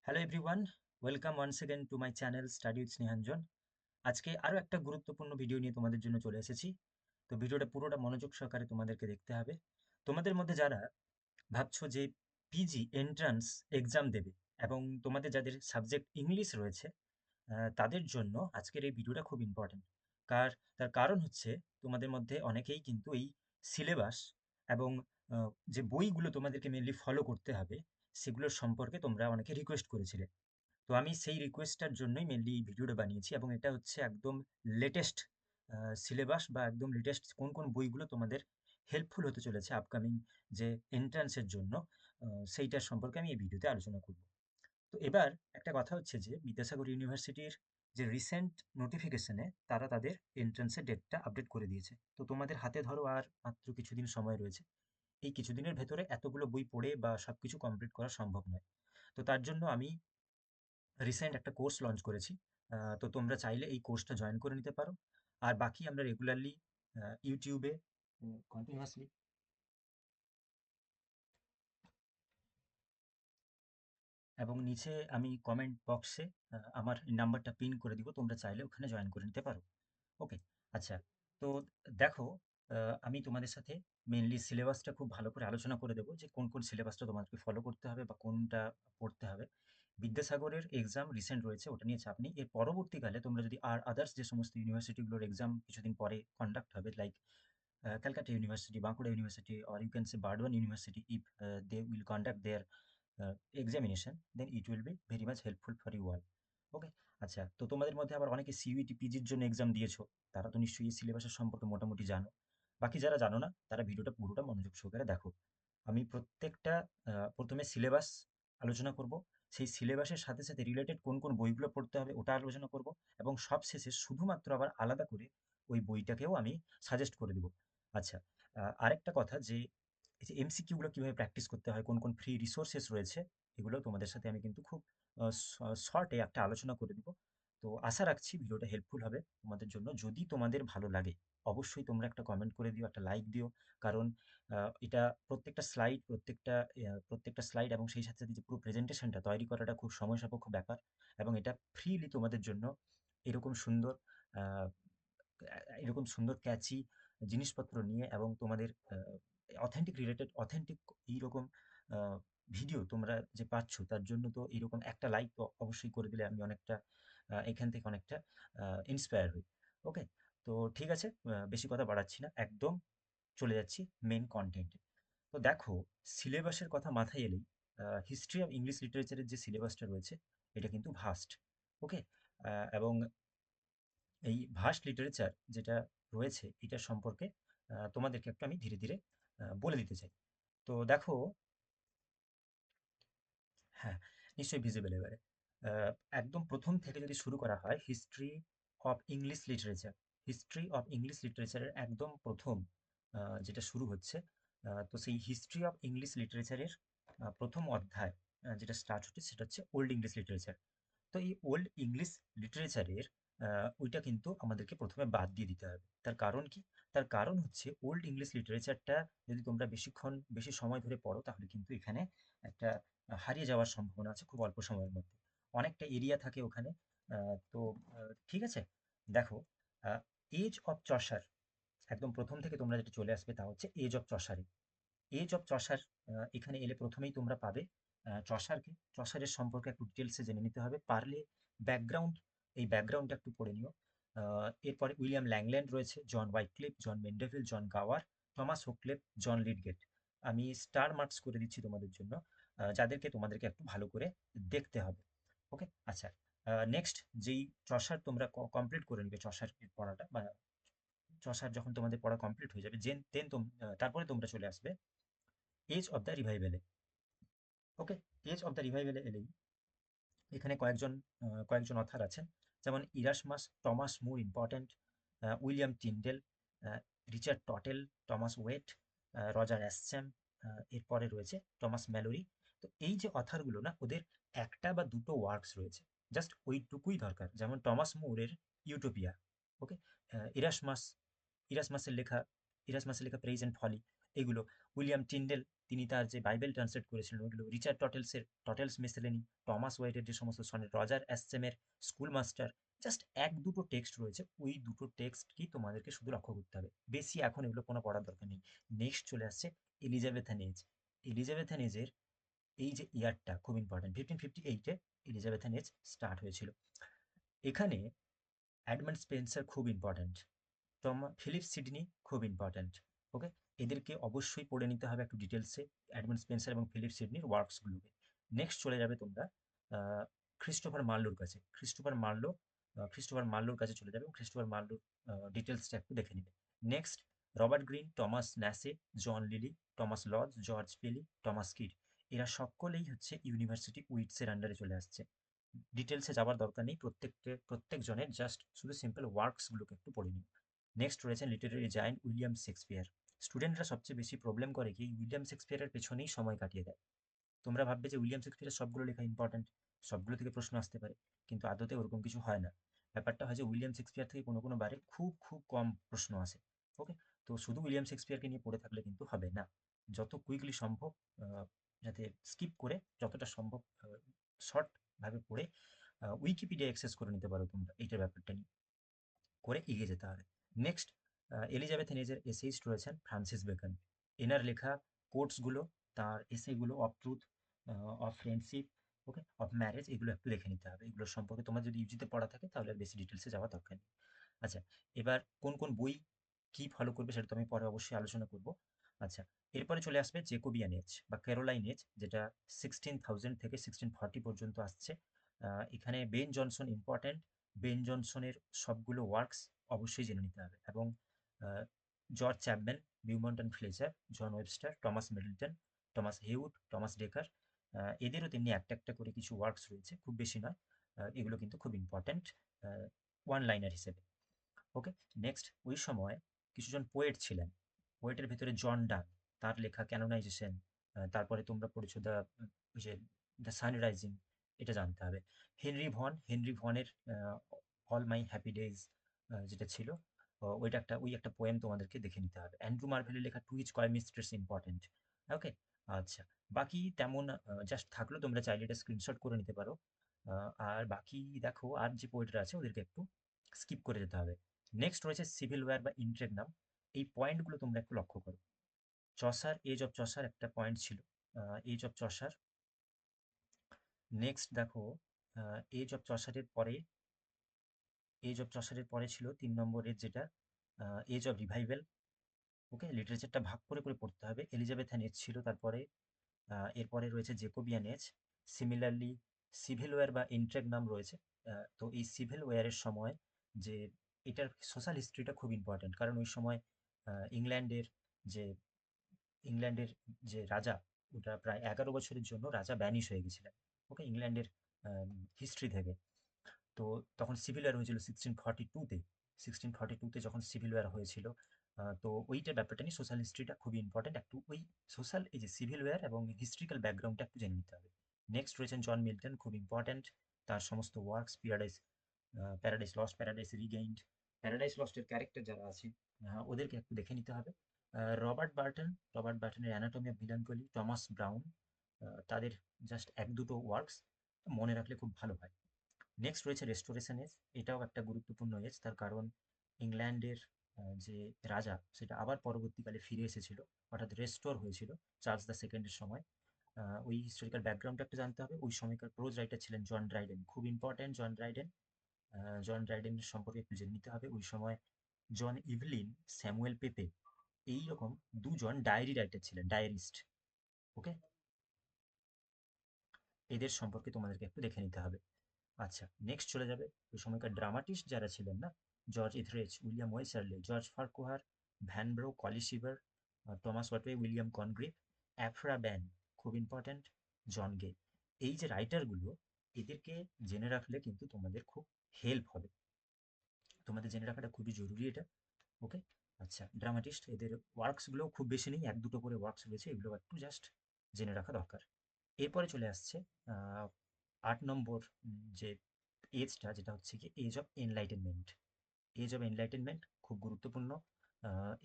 Hello everyone, welcome once again to my channel study with Snehanjan. আজকে আরও একটা গুরুত্বপূর্ণ ভিডিও নিয়ে তোমাদের জন্য চলে এসেছি। তো ভিডিওটা পুরোটা মনোযোগ সহকারে তোমাদেরকে দেখতে হবে। তোমাদের মধ্যে যারা ভাবছো যে পিজি এন্ট্রান্স এক্সাম দেবে এবং তোমাদের যাদের সাবজেক্ট ইংলিশ রয়েছে, তাদের জন্য আজকের এই ভিডিওটা খুব ইম্পর্ট্যান্ট। তার কারণ হচ্ছে তোমাদের মধ্যে অনেকেই কিন্তু এই সিলেবাস এবং যে বইগুলো তোমাদেরকে মেনলি ফলো করতে হবে সেগুলোর সম্পর্কে তোমরা অনেকে রিকোয়েস্ট করেছিলে। তো আমি সেই রিকোয়েস্টটার জন্যই মেনলি এই ভিডিওটা বানিয়েছি এবং এটা হচ্ছে একদম লেটেস্ট সিলেবাস বা একদম লেটেস্ট কোন কোন বইগুলো তোমাদের হেল্পফুল হতে চলেছে আপকামিং যে এন্ট্রান্সের জন্য, সেইটার সম্পর্কে আমি এই ভিডিওতে আলোচনা করব। তো এবার একটা কথা হচ্ছে যে বিদ্যাসাগর ইউনিভার্সিটির যে রিসেন্ট নোটিফিকেশনে তারা তাদের এন্ট্রান্সের ডেটটা আপডেট করে দিয়েছে। তো তোমাদের হাতে ধরো আর মাত্র কিছুদিন সময় রয়েছে। এই কিছুদিনের ভেতরে এতগুলো বই পড়ে বা সবকিছু কমপ্লিট করা সম্ভব নয়। তো তার জন্য আমি রিসেন্ট একটা কোর্স লঞ্চ করেছি। তো তোমরা চাইলে এই কোর্সটা জয়েন করে নিতে পারো। আর বাকি আমরা রেগুলারলি ইউটিউবে কন্টিনিউয়াসলি এবং নিচে আমি কমেন্ট বক্সে আমার নাম্বারটা পিন করে দিব, তোমরা চাইলে ওখানে জয়েন করে নিতে পারো। ওকে, আচ্ছা। তো দেখো, আমি তোমাদের সাথে মেইনলি সিলেবাসটা খুব ভালো করে আলোচনা করে দেবো যে কোন কোন সিলেবাসটা তোমাদেরকে ফলো করতে হবে বা কোনটা পড়তে হবে। বিদ্যাসাগরের এক্সাম রিসেন্ট রয়েছে, ওটা নিয়ে চাপ নেই। এর পরবর্তীকালে তোমরা যদি আর আদার্স যে সমস্ত ইউনিভার্সিটিগুলোর এক্সাম কিছুদিন পরে কন্ডাক্ট হবে, like Calcutta university, Bankura university, or you can say Bardwan University, if they will conduct their examination, then it will be very much helpful for you all. ওকে, আচ্ছা। তো তোমাদের মধ্যে আবার অনেকে সিইউটি পিজির জন্য এক্সাম দিয়েছো, তারা তো নিশ্চয়ই এই সিলেবাসের সম্পর্কে মোটামুটি জানো। বাকি যারা জানো না তারা ভিডিওটা পুরোটা মনোযোগ সহকারে দেখো। আমি প্রত্যেকটা প্রথমে সিলেবাস আলোচনা করব, সেই সিলেবাসের সাথে সাথে রিলেটেড কোন কোন বইগুলো পড়তে হবে ওটা আলোচনা করব, এবং সবশেষে শুধুমাত্র আবার আলাদা করে ওই বইটাকেও আমি সাজেস্ট করে দেবো। আচ্ছা, আরেকটা কথা যে এই যে এমসিকিউ গুলো কিভাবে প্র্যাকটিস করতে হয়, কোন কোন ফ্রি রিসোর্সেস রয়েছে, এগুলো তোমাদের সাথে আমি কিন্তু খুব শর্টে একটা আলোচনা করে দিব। তো আশা রাখছি ভিডিওটা হেল্পফুল হবে তোমাদের জন্য। যদি তোমাদের ভালো লাগে অবশ্যই তোমরা একটা কমেন্ট করে দিও, একটা লাইক দিও। কারণ এটা প্রত্যেকটা স্লাইড এবং সেই সাথে সাথে যে পুরো প্রেজেন্টেশনটা তৈরি করাটা খুব সময় সাপেক্ষ ব্যাপার, এবং এটা ফ্রিলি তোমাদের জন্য এরকম সুন্দর আহ, এরকম সুন্দর ক্যাচি জিনিসপত্র নিয়ে এবং তোমাদের অথেন্টিক এইরকম ভিডিও তোমরা যে পাচ্ছ, তার জন্য তো এরকম একটা লাইক তো অবশ্যই করে দিলে আমি অনেকটা এখান থেকে অনেকটা ইন্সপায়ার হই। ওকে, তো ঠিক আছে, বেশি কথা বাড়াচ্ছি না, একদম চলে যাচ্ছি মেন কন্টেন্টে। তো দেখো, সিলেবাসের কথা মাথায় এলেই হিস্ট্রি অফ ইংলিশ লিটারেচারের যে সিলেবাসটা রয়েছে এটা কিন্তু ভাস্ট। ওকে, এবং এই ভাস্ট লিটারেচার যেটা রয়েছে এটার সম্পর্কে তোমাদেরকে একটু আমি ধীরে ধীরে বলে দিতে চাই। তো দেখো, হ্যাঁ, নিশ্চয়ই ভিজিবল এবারে। আহ, একদম প্রথম থেকে যদি শুরু করা হয়, হিস্ট্রি অফ ইংলিশ লিটারেচারের একদম প্রথম যেটা শুরু হচ্ছে, তো সেই হিস্ট্রি অফ ইংলিশ লিটারেচারের প্রথম অধ্যায় যেটা স্টার্ট হচ্ছে সেটা হচ্ছে ওল্ড ইংলিশ লিটারেচার। তো এই ওল্ড ইংলিশ লিটারেচারের ওইটা কিন্তু আমাদেরকে প্রথমে বাদ দিয়ে দিতে হবে। তার কারণ কি? তার কারণ হচ্ছে ওল্ড ইংলিশ লিটারেচারটা যদি তোমরা বেশি সময় ধরে পড়ো তাহলে কিন্তু এখানে একটা হারিয়ে যাওয়ার সম্ভাবনা আছে খুব অল্প সময়ের মধ্যে। অনেকটা এরিয়া থাকে ওখানে। তো ঠিক আছে, দেখো, এজ অফ চসার একদম প্রথম থেকে তোমরা যেটা চলে আসবে তা হচ্ছে এজ অফ চসারে। এজ অফ চসার এখানে এলে প্রথমেই তোমরা পাবে চসারকে। চসারের সম্পর্কে একটু ডিটেলসে জেনে নিতে হবে, পারলে ব্যাকগ্রাউন্ড, এই ব্যাকগ্রাউন্ডটা একটু পড়ে নিও। এরপরে উইলিয়াম ল্যাংল্যান্ড রয়েছে, জন ওয়াইক্লিফ, জন মেন্ডেভিল, জন গাওয়ার, টমাস হুকলেপ, জন লিডগেট। আমি স্টার মার্কস করে দিচ্ছি তোমাদের জন্য, যাদেরকে তোমাদেরকে একটু ভালো করে দেখতে হবে। ওকে, আচ্ছা। নেক্সট যেই চসার তোমরা কমপ্লিট করে নিবে, চসার পড়াটা বা চসার যখন তোমাদের পড়া কমপ্লিট হয়ে যাবে, তারপরে তোমরা চলে আসবে এজ অফ দ্য রিভাইভেলে। ওকে, এজ অফ দ্য রিভাইভেলে এলেই এখানে কয়েকজন অথার আছেন, যেমন Erasmus, Thomas More important, William Tyndale, Richard Tottel, Thomas Wyatt, Roger Ascham, এরপরে রয়েছে টমাস ম্যালোরি। তো এই যে অথারগুলো না, ওদের একটা বা দুটো ওয়ার্কস রয়েছে, জাস্ট ওইটুকুই দরকার। যেমন টমাস মুরের ইউটোপিয়া। ওকে, ইরাসমাস ইরাসমাসের লেখা ইরাসমাসের লেখা প্রেইজ অ্যান্ড ফলি, এগুলো। উইলিয়াম টিন্ডেল, তিনি তার যে বাইবেল ট্রান্সলেট করেছিলেন ওইগুলো, রিচার্ড টটেলসের টটেলস মিসেলেনি, টমাস ওয়াইটের যে সমস্ত সনেট, রজার অ্যাসচেমের স্কুল মাস্টার, জাস্ট এক দুটো টেক্সট রয়েছে, ওই দুটো টেক্সট কি তোমাদেরকে শুধু লক্ষ্য করতে হবে, বেশি এখন এগুলো কোনো পড়ার দরকার নেই। নেক্সট চলে আসছে এলিজাবেথান এজ। এলিজাবেথান এজের এই যে ইয়ারটা খুব ইম্পর্টেন্ট, 1558-এ এলিজাবেথান এজ স্টার্ট হয়েছিল। এখানে এডমান্ড স্পেন্সার খুব ইম্পর্ট্যান্ট, ফিলিপ সিডনি খুব ইম্পর্ট্যান্ট। ওকে, এদেরকে অবশ্যই পড়ে নিতে হবে একটু ডিটেলসে, এডমান্ড স্পেন্সার এবং ফিলিপ সিডনির ওয়ার্কসগুলোকে। নেক্সট চলে যাবে তোমরা ক্রিস্টোফার মার্লোর কাছে। ক্রিস্টোফার মার্লোর কাছে চলে যাবে এবং ক্রিস্টোফার মার্লোর ডিটেলসটা একটু দেখে নেবে। নেক্সট রবার্ট গ্রিন, টমাস ন্যাসে, জন লিলি, টমাস লজ, জর্জ পেলি, টমাস কিড, এরা সকলেই হচ্ছে ইউনিভার্সিটি উইটসের আন্ডারে চলে আসছে। ডিটেলসে যাওয়ার দরকার নেই, প্রত্যেকজনের জাস্ট শুধু সিম্পল ওয়ার্কসগুলোকে একটু পড়ে নিন। নেক্সট রয়েছেন লিটারেরি জায়ান্ট উইলিয়াম শেক্সপিয়ার। স্টুডেন্টরা সবচেয়ে বেশি প্রবলেম করে কি উইলিয়াম শেক্সপিয়ারের পেছনেই সময় কাটিয়ে দেয়। তোমরা ভাববে যে উইলিয়াম শেক্সপিয়ারের সবগুলো লেখা ইম্পর্টেন্ট, সবগুলো থেকে প্রশ্ন আসতে পারে, কিন্তু আদতে ওরকম কিছু হয় না। ব্যাপারটা হয় যে উইলিয়াম শেক্সপিয়ার থেকে কোনো কোনো বারে খুব খুব কম প্রশ্ন আসে। ওকে, তো শুধু উইলিয়াম শেক্সপিয়ারকে নিয়ে পড়ে থাকলে কিন্তু হবে না, যত কুইকলি সম্ভব যাতে স্কিপ করে যতটা সম্ভব শর্টভাবে পড়ে উইকিপিডিয়া অ্যাক্সেস করে নিতে পারো তোমরা, এইটার ব্যাপারটা নিয়ে করে এগিয়ে যেতে হবে। নেক্সট এলিজাবেথ এজের এসেইস্ট রয়েছেন ফ্রান্সিস বেকন। এনার লেখা কোটসগুলো, তার এসেগুলো of truth, of friendship, okay, of marriage, এগুলো একটু দেখে নিতে হবে। এগুলোর সম্পর্কে তোমার যদি ইউজিতে পড়া থাকে তাহলে আর বেশি ডিটেলসে যাওয়া দরকার নেই। আচ্ছা, এবার কোন কোন বই কি ফলো করবে সেটা তো আমি পরে অবশ্যই আলোচনা করব। আচ্ছা, এরপরে চলে আসবে জেকোবিয়ান এজ বা ক্যারোলাইন এজ, যেটা 16,000 থেকে 1640 পর্যন্ত আসছে। এখানে বেন জনসন ইম্পর্ট্যান্ট, বেন জনসনের সবগুলো ওয়ার্কস অবশ্যই জেনে নিতে হবে, এবং George Chapman, Beaumont and Fletcher, John Webster, Thomas Middleton, Thomas Heywood, Thomas Dekker, এদেরও তেমনি একটা একটা করে কিছু ওয়ার্কস রয়েছে, খুব বেশি নয়। এগুলো কিন্তু খুব ইম্পর্ট্যান্ট ওয়ান লাইনার হিসেবে। ওকে, নেক্সট ওই সময় কিছুজন পোয়েট ছিলেন, পোয়েটের ভিতরে জন ডান, তার লেখা ক্যানোনাইজেশন, তারপরে তোমরা পড়েছো ওই যে দ্য সানরাইজিং, এটা জানতে হবে। হেনরি ভনের অল মাই হ্যাপি ডেজ যেটা ছিল, ওই একটা পোয়েম তোমাদেরকে দেখে নিতে হবে। অ্যান্ড্রু মার্ভেলের লেখা to his coy mistress important. Okay, আচ্ছা, বাকি তেমন জাস্ট থাকলো, তোমরা চাইলে এটা স্ক্রিনশট করে নিতে পারো। আর বাকি দেখো আর যে পোয়েটরা আছে ওদেরকে একটু স্কিপ করে যেতে হবে। নেক্সট রয়েছে সিভিল ওয়ার বা ইন্ট্রেগনাম। এই পয়েন্টগুলো তোমরা একটু লক্ষ্য করো। চসার, এজ অফ চসার একটা পয়েন্ট ছিল, এজ অফ চসার। নেক্সট দেখো এজ অফ চসারের পরে, ছিল 3 নম্বরের যেটা এজ অফ রিভাইভেল। ওকে, লিটারেচারটা ভাগ করে করে পড়তে হবে। এলিজাবেথান এজ ছিল তারপরে, এরপরে রয়েছে Jacobean age. Similarly civil war বা ইন্ট্রেগনাম রয়েছে। তো এই সিভিল ওয়ারের সময় যে এটার সোশ্যাল হিস্ট্রিটা খুব ইম্পর্ট্যান্ট, কারণ ওই সময় ইংল্যান্ডের যে ইংল্যান্ডের যে রাজা, ওটা প্রায় 11 বছরের জন্য রাজা ব্যানিশ হয়ে গেছিলেন, ওকে, ইংল্যান্ডের হিস্ট্রি থেকে। তো তখন সিভিল ওয়ার হয়েছিল 1642-তে। 1642-তে যখন সিভিল ওয়ার হয়েছিল, তো ওইটার ব্যাপারটা নিয়ে সোশ্যাল হিস্ট্রিটা খুবই ইম্পর্টেন্ট, একটু ওই সোশ্যাল এই যে সিভিল ওয়ার এবং হিস্ট্রিক্যাল ব্যাকগ্রাউন্ডটা একটু জেনে নিতে হবে। নেক্সট রয়েছেন জন মিল্টন, খুব ইম্পর্টেন্ট, তার সমস্ত works, Paradise Lost, Paradise Regained, Paradise লস্টের ক্যারেক্টার যারা আছে ওদেরকে একটু দেখে নিতে হবে। রবার্ট বার্টনের Anatomy of Melancholy, Thomas Browne, তাদের জাস্ট এক দুটো ওয়ার্কস মনে রাখলে খুব ভালো হয়। নেক্সট রয়েছে রেস্টোরেশন এজ। এটাও একটা গুরুত্বপূর্ণ এজ, তার কারণ ইংল্যান্ডের যে রাজা সেটা আবার পরবর্তীকালে ফিরে এসেছিল, অর্থাৎ রেস্টোর হয়েছিল চার্লস দ্য সেকেন্ডের সময়। ওই হিস্টোরিক্যাল ব্যাকগ্রাউন্ডটা একটু জানতে হবে। ওই সময়কার প্রোজ রাইটার ছিলেন জন ড্রাইডেন, খুব ইম্পর্টেন্ট জন ড্রাইডেনের সম্পর্কে একটু জেনে নিতে হবে। ওই সময় জন ইভলিন, স্যামুয়েল পেপে, এইরকম দুজন ডায়েরি রাইটার ছিলেন, ডায়েরিস্ট। ওকে, এদের সম্পর্কে তোমাদেরকে একটু দেখে নিতে হবে। আচ্ছা, নেক্সট চলে যাবে ওই সময়কার ড্রামাটিস্ট যারা ছিলেন না, জর্জ ইথরেজ, উইলিয়াম ওয়েসারলে, জর্জ ফারকোহার, ভ্যানব্রো, কলি শিভার, টমাস ওয়াটওয়ে, উইলিয়াম কনগ্রিভ, অ্যাফ্রা ব্যান, খুব ইম্পর্ট্যান্ট, জন গে। এই যে রাইটারগুলো, এদেরকে জেনে রাখলে কিন্তু তোমাদের খুব হেল্প হবে, তোমাদের জেনে রাখাটা খুবই জরুরি এটা। ওকে, আচ্ছা, ড্রামাটিস্ট এদের ওয়ার্কসগুলো খুব বেশি নেই, এক দুটো করে ওয়ার্কস রয়েছে, এগুলো একটু জাস্ট জেনে রাখা দরকার। এরপরে চলে আসছে 8 নম্বর যে এজটা, যেটা হচ্ছে কি age of enlightenment. Age of enlightenment খুব গুরুত্বপূর্ণ।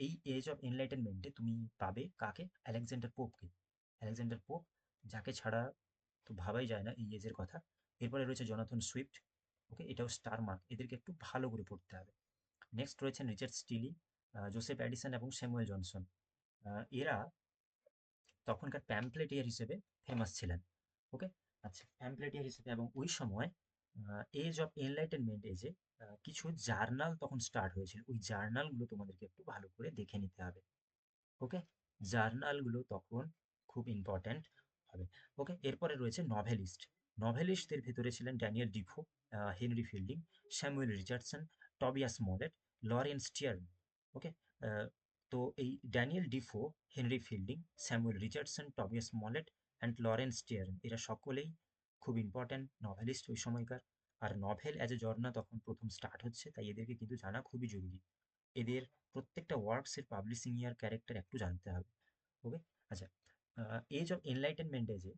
এই এজ অফ এনলাইটেনমেন্টে তুমি পাবে কাকে? আলেকজান্ডার পোপকে। আলেকজান্ডার পোপ, যাকে ছাড়া তো ভাবাই যায় না এই এজের কথা। এরপরে রয়েছে জনাথন সুইফট, ওকে, এটাও স্টার মার্ক, এদেরকে একটু ভালো করে পড়তে হবে। নেক্সট রয়েছেন রিচার্ড স্টিলি, জোসেফ অ্যাডিসন এবং স্যামুয়েল জনসন। এরা তখনকার প্যাম্পলেটিয়ার হিসেবে ফেমাস ছিলেন। ওকে, আচ্ছা, প্যাম্পলেটিয়ার হিসেবে। এবং ওই সময় এজ অফ এনলাইটেনমেন্ট এজে কিছু জার্নাল তখন স্টার্ট হয়েছিল, ওই জার্নালগুলো তোমাদেরকে একটু ভালো করে দেখে নিতে হবে। ওকে, জার্নালগুলো তখন খুব ইম্পর্ট্যান্ট হবে। ওকে, এরপরে রয়েছে নভেলিস্ট। নভেলিস্টদের ভেতরে ছিলেন Daniel Defoe, Henry Fielding, Samuel Richardson, Tobias Smollett, Laurence Sterne. Okay, তো এই Daniel Defoe, Henry Fielding, Samuel Richardson, Tobias Smollett and Laurence Sterne, এরা সকলেই খুব ইম্পর্ট্যান্ট নভেলিস্ট ওই সময়কার। আর নভেল অ্যাজ এ জর্না তখন প্রথম স্টার্ট হচ্ছে, তাই এদেরকে কিন্তু জানা খুবই জরুরি। এদের প্রত্যেকটা ওয়ার্কসের পাবলিশিং ইয়ার, ক্যারেক্টার একটু জানতে হবে। ওকে, আচ্ছা, এজ অফ এনলাইটেনমেন্ট এজে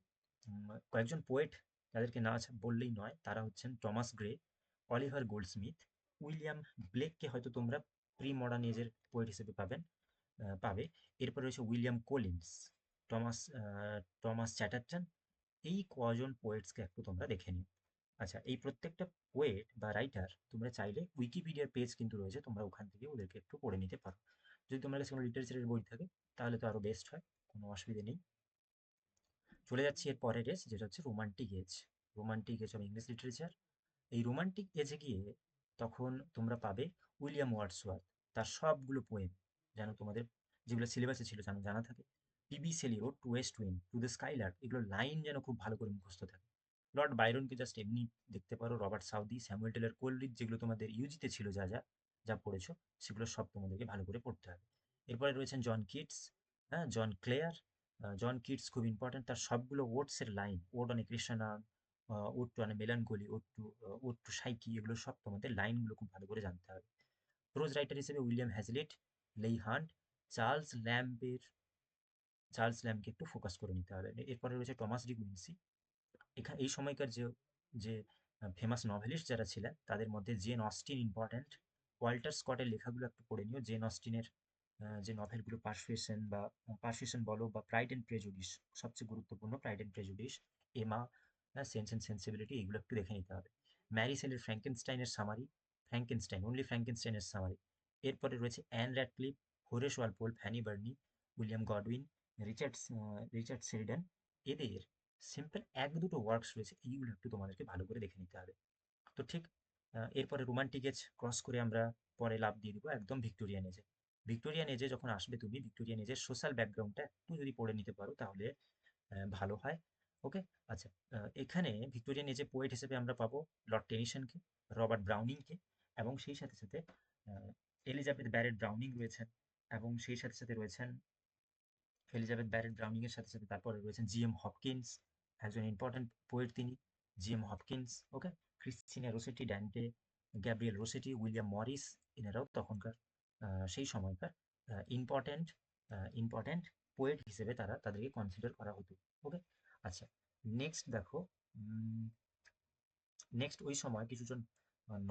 কয়েকজন পোয়েট, তাদেরকে না বললেই নয়, তারা হচ্ছেন Thomas Gray, Oliver Goldsmith, William ব্লেককে হয়তো তোমরা প্রি মডার্ন এজের পোয়েট হিসেবে পাবে। এরপরে রয়েছে উইলিয়াম কোলিন্স, টমাস চ্যাটারটন। এই কজন পোয়েটসকে একটু তোমরা দেখে নিও। আচ্ছা, এই প্রত্যেকটা পোয়েট বা রাইটার তোমরা চাইলে উইকিপিডিয়ার পেজ কিন্তু রয়েছে, তোমরা ওখান থেকে ওদেরকে একটু পড়ে নিতে পারো। যদি তোমার কাছে কোনো লিটারেচারের বই থাকে তাহলে তো আরো বেস্ট হয়, কোনো অসুবিধে নেই। চলে যাচ্ছি এর পরের এজ, যেটা হচ্ছে romantic age. Romantic age of English literature. এই রোমান্টিক এজে গিয়ে তখন তোমরা পাবে উইলিয়াম ওয়ার্ডসওয়ার্থ, তার সবগুলো পোয়েম, যেন তোমাদের যেগুলো সিলেবাসে ছিল যেন জানা থাকে। PB Shelley, ode to west wind, to the skylark, এগুলো লাইন যেন খুব ভালো করে মুখস্থ থাকে। লর্ড বাইরনকে জাস্ট এমনি দেখতে পারো, Robert Southey, Samuel Taylor Coleridge, যেগুলো তোমাদের ইউজিতে ছিল, যা যা যা পড়েছো সেগুলো সব তোমাদেরকে ভালো করে পড়তে হবে। এরপরে রয়েছেন জন কিটস, হ্যাঁ, জন ক্লেয়ার। জন কিটস খুব ইম্পর্টেন্ট, তার সবগুলো ওটসের line, ode on a Grecian, ode to on a melancholy, ode to Psyche, এগুলো সব তোমাদের লাইনগুলো খুব ভালো করে জানতে হবে। প্রোজ রাইটার হিসেবে William Hazlitt, Leigh Hunt, Charles ল্যাম্বের, চার্লস ল্যাম্বকে একটু ফোকাস করে নিতে হবে। এরপরে রয়েছে টমাস ডি কুইন্সি। এই সময়কার যে যে ফেমাস নভেলিস্ট যারা ছিলেন তাদের মধ্যে জেন অস্টিন ইম্পর্ট্যান্ট। ওয়াল্টার স্কটের লেখাগুলো একটু পড়ে নিও। জেন অস্টিনের যে নভেলগুলো, পারসুয়েশন বলো বা প্রাইড অ্যান্ড প্রেজুডিস, সবচেয়ে গুরুত্বপূর্ণ pride and prejudice, Emma, sense and sensibility, এগুলো একটু দেখে নিতে হবে। ম্যারি সেলের ফ্র্যাঙ্কেনস্টাইনের সামারি, ফ্র্যাঙ্কেনস্টাইন, অনলি ফ্র্যাঙ্কেনস্টাইনের সামারি। এরপরে রয়েছে Ann Radcliffe, Horace Walpole, Fanny Burney, William Godwin, Richard Sheridan. এদের সিম্পল এক দুটো ওয়ার্কস রয়েছে, এইগুলো একটু তোমাদেরকে ভালো করে দেখে নিতে হবে। তো ঠিক এরপরে রোমান্টিক এজ ক্রস করে আমরা পরে লাভ দিয়ে দিব একদম ভিক্টোরিয়ান এজে। ভিক্টোরিয়ান এজে যখন আসবে তুমি, ভিক্টোরিয়ান এজের সোশ্যাল ব্যাকগ্রাউন্ডটা একটু যদি পড়ে নিতে পারো তাহলে ভালো হয়। ওকে, আচ্ছা, এখানে ভিক্টোরিয়ান এজে পোয়েট হিসেবে আমরা পাবো লর্ড টেনিসনকে, রবার্ট ব্রাউনিংকে, এবং সেই সাথে সাথে এলিজাবেথ ব্যারেট ব্রাউনিং রয়েছেন, এবং সেই সাথে সাথে রয়েছেন এলিজাবেথ ব্যারেট ব্রাউনিং এর সাথে সাথে তারপরে রয়েছেন জিএম হপকিন্স, একজন ইম্পর্টেন্ট পোয়েট তিনি, জিএম হপকিন্স। ওকে, ক্রিস্টিনা রোসেটি, ড্যান্টে, গ্যাব্রিয়েল রোসেটি, উইলিয়াম মরিস, এনারাও তখনকার সেই সময়কার ইম্পর্টেন্ট ইম্পর্টেন্ট পোয়েট হিসেবে তাদেরকে কনসিডার করা হতো। ওকে, আচ্ছা, নেক্সট দেখো, নেক্সট ওই সময় কিছুজন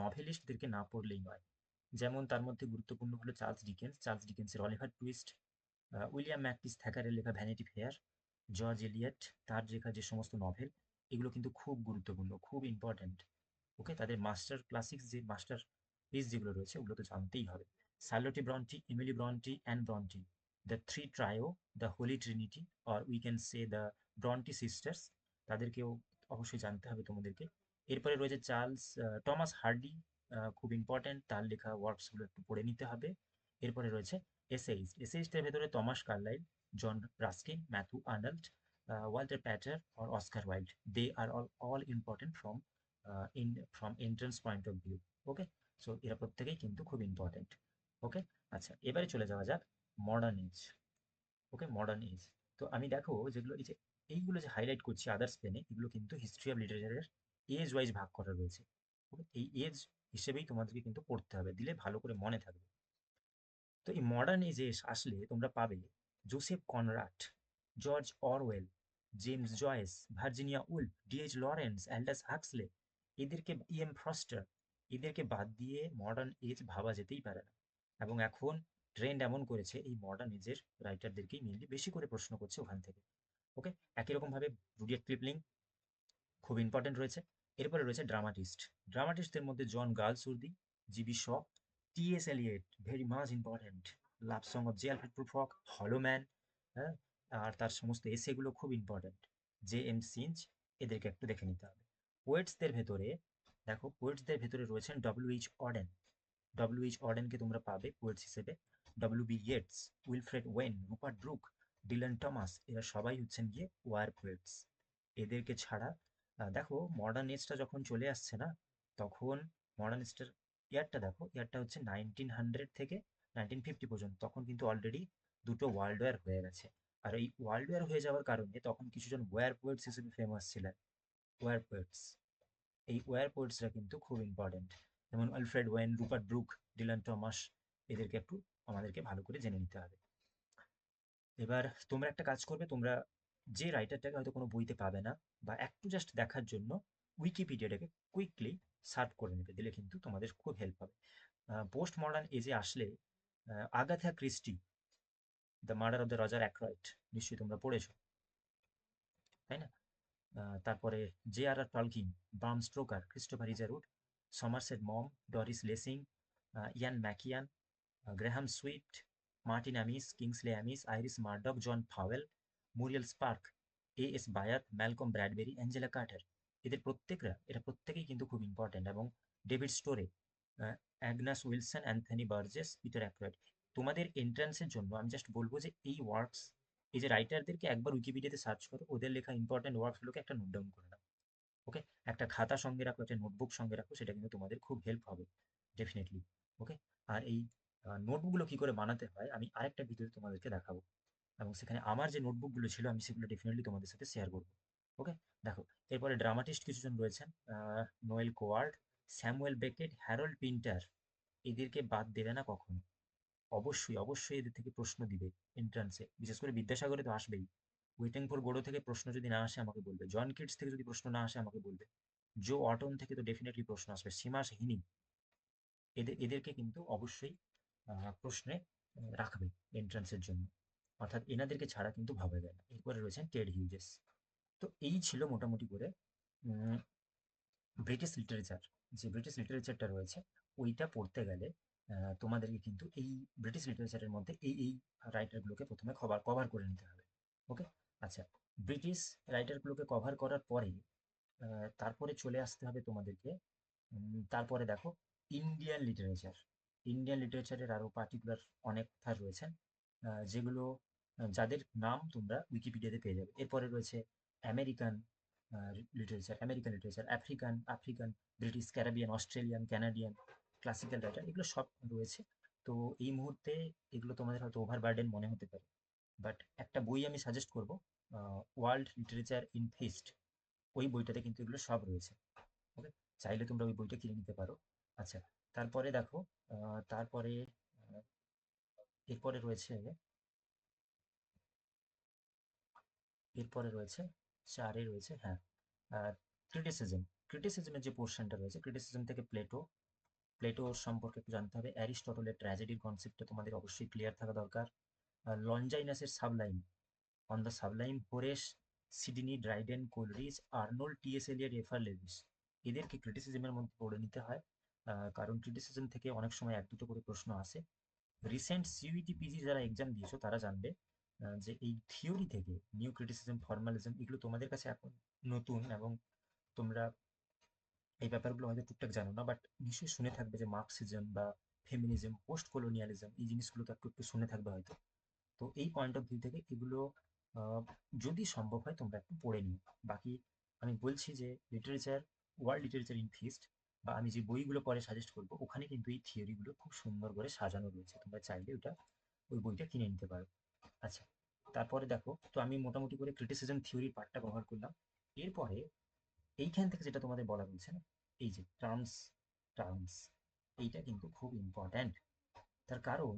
নভেলিস্টদেরকে না পড়লেই নয়। যেমন তার মধ্যে গুরুত্বপূর্ণ হলো চার্লস ডিকেন্সের অলিভার টুইস্ট, উইলিয়াম ম্যাকপিস থ্যাকারের লেখা ভ্যানিটি ফেয়ার, জর্জ এলিয়ট তার লেখা যে সমস্ত নভেল, এগুলো কিন্তু খুব গুরুত্বপূর্ণ, খুব ইম্পর্ট্যান্ট। ওকে, তাদের মাস্টার ক্লাসিক্স, যে মাস্টার পিস যেগুলো রয়েছে ওগুলো তো জানতেই হবে। Charlotte Bronte, Emily Bronte, Anne Bronte, the three trio, the holy trinity, or we can say the Bronte sisters, তাদেরকেও অবশ্যই জানতে হবে তোমাদেরকে। এরপরে রয়েছে টমাস হার্ডি, খুব ইম্পর্ট্যান্ট, তার লেখা ওয়ার্কসগুলো একটু পড়ে নিতে হবে। এরপরে রয়েছে এসেইস্টের ভেতরে Thomas Carlyle, John Ruskin, Matthew Arnold, Walter Pater or Oscar Wilde, they are all important from entrance point of view. Okay, so এরা প্রত্যেকেই কিন্তু খুব ইম্পর্টেন্ট। ওকে, আচ্ছা, এবারে চলে যাওয়া যাক মডার্ন এজ। ওকে, মডার্ন এজ। তো আমি দেখো যেগুলো এই যে এইগুলো যে হাইলাইট করছি আদার্স পেনে, এগুলো কিন্তু হিস্ট্রি অফ লিটারেচারের এজ ওয়াইজ ভাগ করা রয়েছে। ওকে, এই এজ হিসেবেই তোমাদেরকে কিন্তু পড়তে হবে, দিলে ভালো করে মনে থাকবে। তো এই মডার্ন এজে আসলে তোমরা পাবে Joseph Conrad, George Orwell, James Joyce, Virginia Woolf, DH Lawrence, Aldous Huxley, এদেরকে, ইএম ফ্রস্টার, এদেরকে বাদ দিয়ে মডার্ন এজ ভাবা যেতেই পারে না। এবং এখন ট্রেন্ড এমন করেছে এই মডার্ন এজের রাইটারদেরকেই মেনলি বেশি করে প্রশ্ন করছে ওখান থেকে। ওকে, একই রকম ভাবে রুডিয়ার্ড কিপলিং খুব ইম্পর্টেন্ট রয়েছে। এরপরে রয়েছে ড্রামাটিস্ট। ড্রামাটিস্টদের মধ্যে John Galsworthy, GB Shaw, TS. Eliot very much important, love song of J Alfred Prufrock, hollow man, হ্যাঁ, আর তার সমস্ত এসেগুলো খুব ইম্পর্টেন্ট। জে এম সিঞ্চ, এদেরকে একটু দেখে নিতে হবে। পোয়েটসদের ভেতরে দেখো, পোয়েটসদের ভেতরে রয়েছেন ডব্লিউ.এইচ. অডেন। ডব্লিউ.এইচ. অডেনকে তোমরা পাবে পোয়েটস হিসেবে। W B. Yeats, Wilfred Owen, Rupert Brooke, Dylan Thomas, এরা সবাই হচ্ছেন গিয়ে ওয়ার পোয়েটস। এদেরকে ছাড়া দেখো মডার্ন এজটা যখন চলে আসছে না, তখন মডার্ন এজটার ইয়ারটা দেখো, ইয়ারটা হচ্ছে 1900 থেকে 1950 পর্যন্ত। তখন কিন্তু অলরেডি দুটো ওয়ার্ল্ড ওয়ার হয়ে গেছে। আর এই ওয়ার্ল্ড ওয়ার হয়ে যাওয়ার কারণে তখন কিছুজন ওয়ার পোয়েটস হিসেবে ফেমাস ছিলেন। ওয়ার পোয়েটস, এই ওয়ার পোয়েটসরা কিন্তু খুব ইম্পর্টেন্ট। যেমন Alfred Owen, Rupert Brooke, Dylan Thomas, এদেরকে একটু আমাদেরকে ভালো করে জেনে নিতে হবে। এবার তোমরা একটা কাজ করবে, তোমরা যে রাইটারটাকে হয়তো কোনো বইতে পাবে না, বা একটু জাস্ট দেখার জন্য উইকিপিডিয়াটাকে কুইকলি সার্চ করে নেবে, দিলে কিন্তু তোমাদের খুব হেল্প হবে। পোস্ট মডার্ন এজে আসলে Agatha Christie, the murder of the Roger Ackroyd, নিশ্চয়ই তোমরা পড়েছো, তাই না? তারপরে J R R Tolkien, Bram Stoker, Christopher Isherwood, Somerset Maugham, Doris Lessing, Ian McEwan, Graham Swift, Martin Amis, Kingsley Amis, Iris Murdoch, John Fowles, Muriel Spark, A S Byatt, Malcolm Bradbury, Angela Carter, এরা প্রত্যেকেই কিন্তু খুব important. এবং David Storey, অ্যাগনাস Wilson, Anthony Burgess, Peter Ackroyd. তোমাদের এন্ট্রান্সের জন্য আমি জাস্ট বলবো যে এই ওয়ার্কস, এই যে রাইটারদেরকে একবার উইকিপিডিয়াতে সার্চ করো, ওদের লেখা ইম্পর্টেন্ট ওয়ার্কসগুলোকে একটা নোট ডাউন করে নাও। ওকে, একটা খাতা সঙ্গে রাখো, একটা নোটবুক সঙ্গে রাখো, সেটা কিন্তু তোমাদের খুব হেল্প হবে ডেফিনেটলি। ওকে, আর এই নোটবুকগুলো কি করে বানাতে হয় আমি আরেকটা ভিডিওতে তোমাদেরকে দেখাবো, এবং সেখানে আমার যে নোটবুকগুলো ছিল আমি সেগুলো ডেফিনেটলি তোমাদের সাথে শেয়ার করবো। ওকে, দেখো, এরপরে ড্রামাটিস্ট কিছুজন রয়েছেন, Noel Coward, Samuel Beckett, Harold Pinter, এদেরকে বাদ দেবে না কখনো। অবশ্যই অবশ্যই এদের থেকে প্রশ্ন দিবে এন্ট্রান্সে, বিশেষ করে বিদ্যাসাগরে তো আসবেই। ওয়েটিং ফর গোডো থেকে প্রশ্ন যদি না আসে আমাকে বলবে, জন কিটস থেকে যদি প্রশ্ন না আসে আমাকে বলবে, জো অটন থেকে তো ডেফিনেটলি প্রশ্ন আসবে, সীমা হিনি, এদেরকে কিন্তু অবশ্যই প্রশ্নে রাখবে এন্ট্রান্সের জন্য। অর্থাৎ এনাদেরকে ছাড়া কিন্তু ভাবা যায় না। এরপরে রয়েছেন টেড হিউজেস। তো এই ছিল মোটামুটি করে ব্রিটিশ লিটারেচার। যে ব্রিটিশ লিটারেচারটা রয়েছে ওইটা পড়তে গেলে তোমাদেরকে কিন্তু এই ব্রিটিশ লিটারেচারের মধ্যে এই রাইটারগুলোকে প্রথমে কভার কভার করে নিতে হবে। ওকে, আচ্ছা, ব্রিটিশ রাইটারগুলোকে কভার করার পরে তারপরে চলে আসতে হবে তোমাদেরকে। তারপরে দেখো ইন্ডিয়ান লিটারেচার। ইন্ডিয়ান লিটারেচারের আরো পার্টিকুলার অনেক অথার রয়েছেন, যেগুলো যাদের নাম তোমরা উইকিপিডিয়াতে পেয়ে যাবে। এরপরে রয়েছে American literature, African, British, Caribbean, Australian, Canadian, classical writer, এগুলো সব রয়েছে। তো এই মুহূর্তে এগুলো তোমাদের হয়তো ওভারবার্ডেন মনে হতে পারে, বাট একটা বই আমি সাজেস্ট করবো, ওয়ার্ল্ড লিটারেচার ইন ফিস্ট, ওই বইটাতে কিন্তু এগুলো সব রয়েছে। ওকে, চাইলে তোমরা ওই বইটা কিনে নিতে পারো। আচ্ছা, তারপরে দেখো, তারপরে আহ, এরপরে রয়েছে, এরপরে রয়েছে চারে রয়েছে, হ্যাঁ, ক্রিটিসিজম। ক্রিটিসিজমের যে পোর্শনটা রয়েছে, ক্রিটিসিজম থেকে প্লেটো সম্পর্কে একটু জানতে হবে। অ্যারিস্টটলের ট্র্যাজেডির কনসেপ্টটা তোমাদের অবশ্যই ক্লিয়ার থাকা দরকার। লঞ্জাইনাসের sublime, on the sublime, Horace, Sidney, Dryden, Coleridge, Arnold, T S. Eliot, F R. Leavis, এদেরকে ক্রিটিসিজমের মধ্যে পড়ে নিতে হয়। কারণ ক্রিটিসিজম থেকে অনেক সময় এক দুটো করে প্রশ্ন আসে। রিসেন্ট সিইউইটি পিজি যারা এক্সাম দিয়েছো তারা জানবে যে এই থিওরি থেকে নিউ ক্রিটিসিজম, ফর্মালিজম, এগুলো তোমাদের কাছে এখন নতুন, এবং তোমরা এই ব্যাপারগুলো হয়তো টুকটাক জানো না, বাট নিশ্চয়ই শুনে থাকবে যে মার্কসিজম বা ফেমিনিজম, পোস্ট কলোনিয়ালিজম, এই জিনিসগুলো তো একটু একটু শুনে থাকবে হয়তো। তো এই পয়েন্ট অফ ভিউ থেকে এগুলো আহ, যদি সম্ভব হয় তোমরা একটু পড়ে নিও। বাকি আমি বলছি যে literature, world literature in fist, বা আমি যে বইগুলো পরে সাজেস্ট করবো ওখানে কিন্তু এই থিওরিগুলো খুব সুন্দর করে সাজানো রয়েছে, তোমরা চাইলে ওটা, ওই বইটা কিনে নিতে পারো। আচ্ছা, তারপরে দেখো, তো আমি মোটামুটি করে ক্রিটিসিজম থিওরির পার্টটা কভার করলাম। এরপরে এইখান থেকে যেটা তোমাদের বলা রয়েছে না, এই যে টার্মস, এইটা কিন্তু খুব ইম্পর্ট্যান্ট। তার কারণ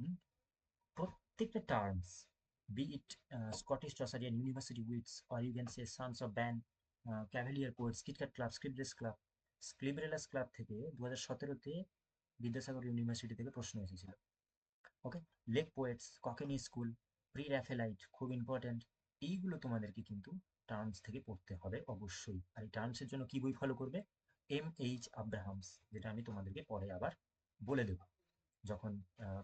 প্রত্যেকটা terms, be it Scottish Chaucerian, university wits, or you can say sons of Ben, cavalier poets, Kit Cat club, scriptless club, Scriblerus club থেকে 2017-তে বিদ্যাসাগর ইউনিভার্সিটি থেকে প্রশ্ন এসেছিল। Okay, Lake poets, Cockney school, pre Raphaelite, খুব important, এইগুলো তোমাদেরকে কিন্তু terms থেকে পড়তে হবে অবশ্যই। আর এই টার্মসের জন্য কি বই ফলো করবে? M.H. আব্রাহামস, যেটা আমি তোমাদেরকে পরে আবার বলে দেবো যখন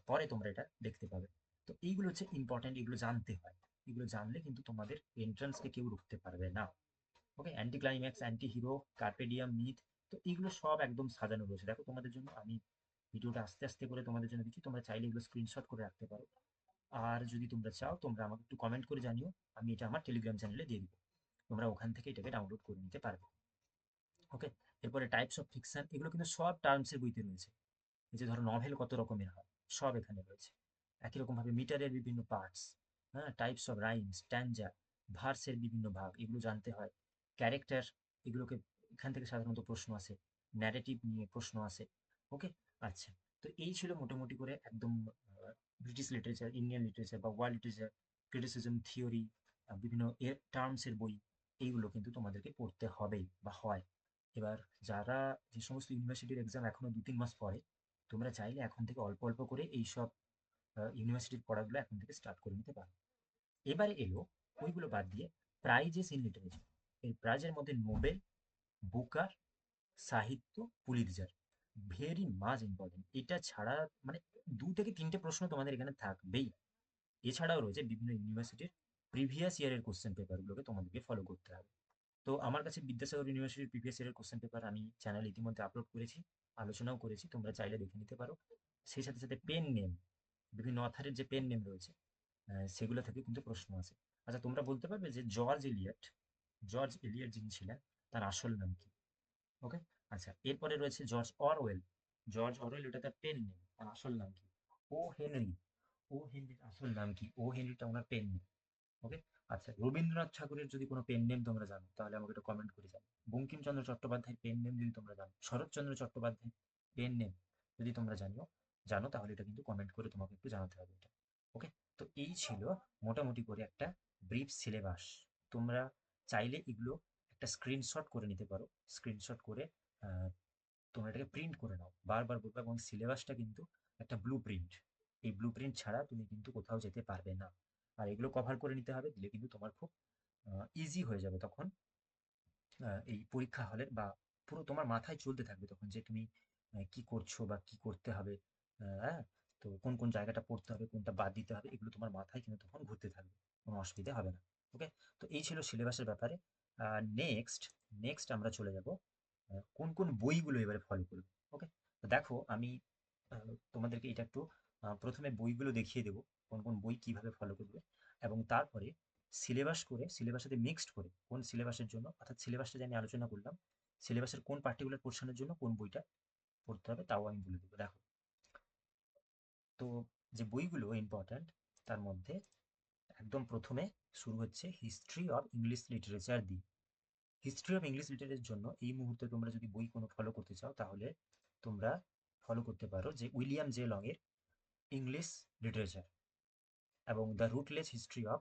পরে তোমরা এটা দেখতে পাবে। তো এইগুলো হচ্ছে ইম্পর্টেন্ট, এগুলো জানতে হয়। এগুলো জানলে কিন্তু তোমাদের এন্ট্রান্সকে কেউ রুখতে পারবে না। Okay, anti climax, anti hero, carpe diem, myth, তো এইগুলো সব একদম সাজানো রয়েছে। দেখো তোমাদের জন্য আমি ভিডিওটা আস্তে আস্তে করে তোমাদের জন্য দিচ্ছি, তোমরা চাইলে এগুলো স্ক্রিনশট করে রাখতে পারো। আর যদি তোমরা চাও তোমরা আমাকে একটু কমেন্ট করে জানিও, আমি এটা আমার টেলিগ্রাম চ্যানেলে দিয়ে দিব, তোমরা ওখান থেকে এটাকে ডাউনলোড করে নিতে পারবে। ওকে, এরপরে টাইপস অফ ফিকশন, এগুলো কিন্তু সব টার্মসের বইতে রয়েছে। এই যে ধরো নভেল কত রকমের হয়, সব এখানে রয়েছে। একই রকমভাবে মিটারের বিভিন্ন পার্টস, হ্যাঁ, টাইপস অফ রাইম, স্ট্যান্জা, ভার্সের বিভিন্ন ভাগ, এগুলো জানতে হয়। ক্যারেক্টার, এগুলোকে এখান থেকে সাধারণত প্রশ্ন আসে। ন্যারেটিভ নিয়ে প্রশ্ন আসে। ওকে, আচ্ছা। তো এই ছিল মোটামুটি করে একদম ব্রিটিশ লিটারেচার, ইন্ডিয়ান লিটারেচার বা ওয়ার্ল্ড লিটারেচার, ক্রিটিসিজম, থিওরি, বিভিন্ন এর টার্মসের বই, এইগুলো কিন্তু তোমাদেরকে পড়তে হবেই বা হয়। এবার যারা যে সমস্ত ইউনিভার্সিটির এক্সাম এখনো 2-3 মাস পরে, তোমরা চাইলে এখন থেকে অল্প অল্প করে এইসব ইউনিভার্সিটির পড়াগুলো এখন থেকে স্টার্ট করে নিতে পারো। এবারে এলো ওইগুলো বাদ দিয়ে প্রাইজেস ইন লিটারেচার। এই প্রাইজের মধ্যে নোবেল, বুকার, সাহিত্য, পুলিৎজার, ভেরি মাচ ইম্পর্টেন্ট। এটা ছাড়া মানে 2 থেকে 3টে প্রশ্ন তোমাদের এখানে থাকবেই। এছাড়াও রয়েছে বিভিন্ন ইউনিভার্সিটির প্রিভিয়াস ইয়ারের কোশ্চেন পেপারগুলোকে তোমাদেরকে ফলো করতে হবে। তো আমার কাছে বিদ্যাসাগর ইউনিভার্সিটির প্রিভিয়াস ইয়ারের কোশ্চেন পেপার আমি চ্যানেলে ইতিমধ্যে আপলোড করেছি, আলোচনাও করেছি, তোমরা চাইলে দেখে নিতে পারো। সেই সাথে সাথে পেন নেম, বিভিন্ন অথারের যে পেন নেম রয়েছে, সেগুলো থেকে কিন্তু প্রশ্ন আছে। আচ্ছা, তোমরা বলতে পারবে যে জর্জ এলিয়ট যিনি ছিলেন, তার আসল নাম কি? ওকে, আচ্ছা। এরপরে রয়েছে জর্জ অরওয়েল, ওটা তার পেন নেম, তার আসল নাম কি? ও হেনরি, ও হেনরির আসল নাম কি? ও হেনরিটা ওনার পেন নেম। ওকে, আচ্ছা। রবীন্দ্রনাথ ঠাকুরের যদি কোনো পেন নেম তোমরা জানো তাহলে আমাকে একটা কমেন্ট করে জানো। বঙ্কিমচন্দ্র চট্টোপাধ্যায়ের পেন নেম যদি তোমরা জানো, শরৎচন্দ্র চট্টোপাধ্যায়ের পেন নেম যদি তোমরা জানো তাহলে এটা কিন্তু কমেন্ট করে তোমাকে একটু জানাতে হবে এটা। ওকে, তো এই ছিল মোটামুটি করে একটা ব্রিফ সিলেবাস। তোমরা চাইলে এগুলো একটা স্ক্রিনশট করে নিতে পারো। স্ক্রিনশট করে আহ, তোমরা এটাকে প্রিন্ট করে নাও, বারবার বলবো। এবং সিলেবাসটা কিন্তু একটা ব্লু প্রিন্ট, এই ব্লু প্রিন্ট ছাড়া তুমি কিন্তু কোথাও যেতে পারবে না। আর এগুলো কভার করে নিতে হবে, দিলে কিন্তু তোমার খুব ইজি হয়ে যাবে তখন এই পরীক্ষা হলের, বা পুরো তোমার মাথায় চলতে থাকবে তখন যে তুমি কি করছো বা কি করতে হবে। হ্যাঁ, তো কোন কোন জায়গাটা পড়তে হবে, কোনটা বাদ দিতে হবে, এগুলো তোমার মাথায় কিন্তু তখন ঘুরতে থাকবে, কোনো অসুবিধা হবে না। ওকে, তো এই ছিল সিলেবাসের ব্যাপারে। নেক্সট নেক্সট আমরা চলে যাব কোন কোন বইগুলো এবারে ফলো করবে। ওকে, তো দেখো আমি তোমাদেরকে এটা একটু প্রথমে বইগুলো দেখিয়ে দেবো, কোন কোন বই কিভাবে ফলো করবে, এবং তারপরে সিলেবাস করে, সিলেবাসের সাথে মিক্সড করে কোন সিলেবাসের জন্য, অর্থাৎ সিলেবাসটা যে আমি আলোচনা করলাম, সিলেবাসের কোন পার্টিকুলার পোর্শনের জন্য কোন বইটা পড়তে হবে তাও আমি বলে দেবো। দেখো, তো যে বইগুলো ইম্পর্ট্যান্ট তার মধ্যে একদম প্রথমে শুরু হচ্ছে হিস্ট্রি অফ ইংলিশ লিটারেচার দিয়ে। হিস্ট্রি অফ ইংলিশ লিটারেচারের জন্য এই মুহূর্তে তোমরা যদি বই কোনো ফলো করতে চাও তাহলে তোমরা ফলো করতে পারো যে উইলিয়াম জে লং এর ইংলিশ লিটারেচার, এবং the rootless history of